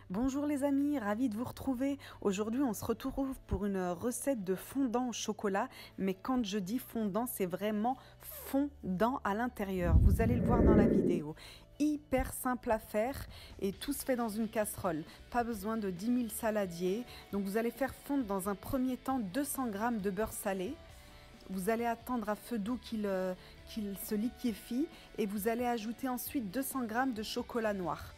Bonjour les amis, ravi de vous retrouver. Aujourd'hui, on se retrouve pour une recette de fondant au chocolat. Mais quand je dis fondant, c'est vraiment fondant à l'intérieur. Vous allez le voir dans la vidéo. Hyper simple à faire et tout se fait dans une casserole. Pas besoin de 10 000 saladiers. Donc vous allez faire fondre dans un premier temps 200 g de beurre salé. Vous allez attendre à feu doux qu'il se liquéfie et vous allez ajouter ensuite 200 g de chocolat noir.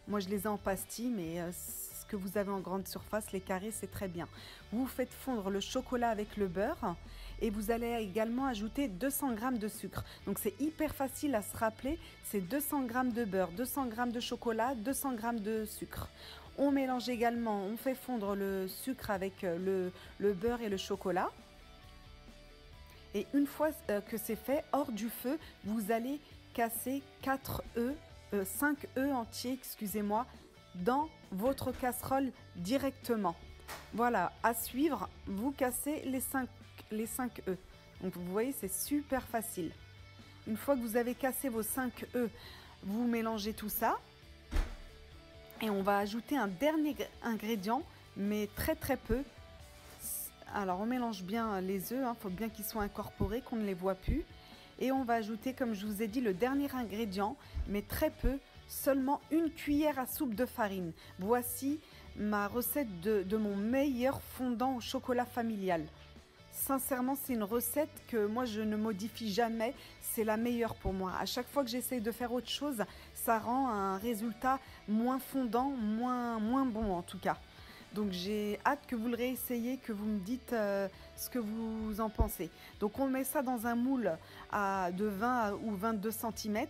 Moi, je les ai en pastilles, mais ce que vous avez en grande surface, les carrés, c'est très bien. Vous faites fondre le chocolat avec le beurre et vous allez également ajouter 200 g de sucre. Donc, c'est hyper facile à se rappeler. C'est 200 g de beurre, 200 g de chocolat, 200 g de sucre. On mélange également, on fait fondre le sucre avec le beurre et le chocolat. Et une fois que c'est fait, hors du feu, vous allez casser 5 œufs entiers, excusez-moi, dans votre casserole directement. Voilà, à suivre, vous cassez les 5 œufs. Donc vous voyez, c'est super facile. Une fois que vous avez cassé vos 5 œufs, vous mélangez tout ça. Et on va ajouter un dernier ingrédient, mais très peu. Alors on mélange bien les œufs, faut bien qu'ils soient incorporés, qu'on ne les voit plus. Et on va ajouter, comme je vous ai dit, le dernier ingrédient, mais très peu, seulement une cuillère à soupe de farine. Voici ma recette de mon meilleur fondant au chocolat familial. Sincèrement, c'est une recette que moi je ne modifie jamais, c'est la meilleure pour moi. À chaque fois que j'essaye de faire autre chose, ça rend un résultat moins fondant, moins bon en tout cas. Donc j'ai hâte que vous le réessayiez, que vous me dites ce que vous en pensez. Donc on met ça dans un moule de 20 ou 22 cm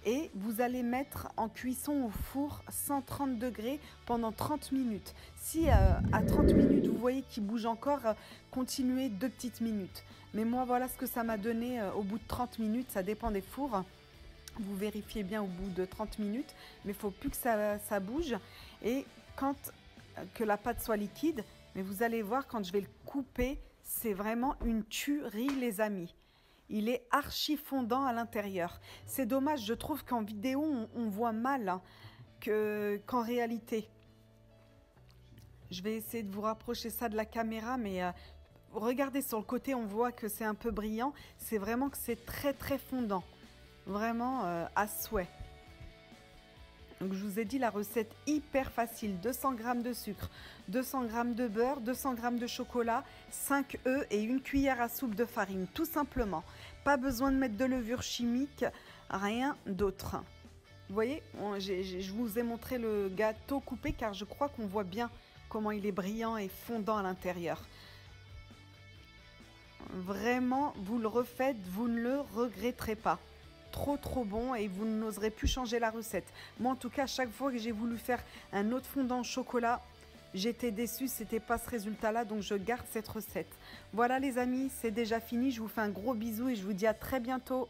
et vous allez mettre en cuisson au four 130 degrés pendant 30 minutes. Si à 30 minutes vous voyez qu'il bouge encore, continuez 2 petites minutes. Mais moi voilà ce que ça m'a donné au bout de 30 minutes, ça dépend des fours. Vous vérifiez bien au bout de 30 minutes, mais il ne faut plus que ça bouge. Et quand que la pâte soit liquide, mais vous allez voir quand je vais le couper, c'est vraiment une tuerie les amis. Il est archi fondant à l'intérieur. C'est dommage, je trouve qu'en vidéo on voit mal qu'en réalité. Je vais essayer de vous rapprocher ça de la caméra, mais regardez sur le côté, on voit que c'est un peu brillant. C'est vraiment que c'est très fondant, vraiment à souhait. Donc je vous ai dit la recette hyper facile, 200 g de sucre, 200 g de beurre, 200 g de chocolat, 5 œufs et une cuillère à soupe de farine, tout simplement. Pas besoin de mettre de levure chimique, rien d'autre. Vous voyez, je vous ai montré le gâteau coupé car je crois qu'on voit bien comment il est brillant et fondant à l'intérieur. Vraiment, vous le refaites, vous ne le regretterez pas. Trop bon et vous n'oserez plus changer la recette. Moi en tout cas, chaque fois que j'ai voulu faire un autre fondant au chocolat, j'étais déçue, c'était pas ce résultat là, donc je garde cette recette. Voilà les amis, c'est déjà fini, je vous fais un gros bisou et je vous dis à très bientôt.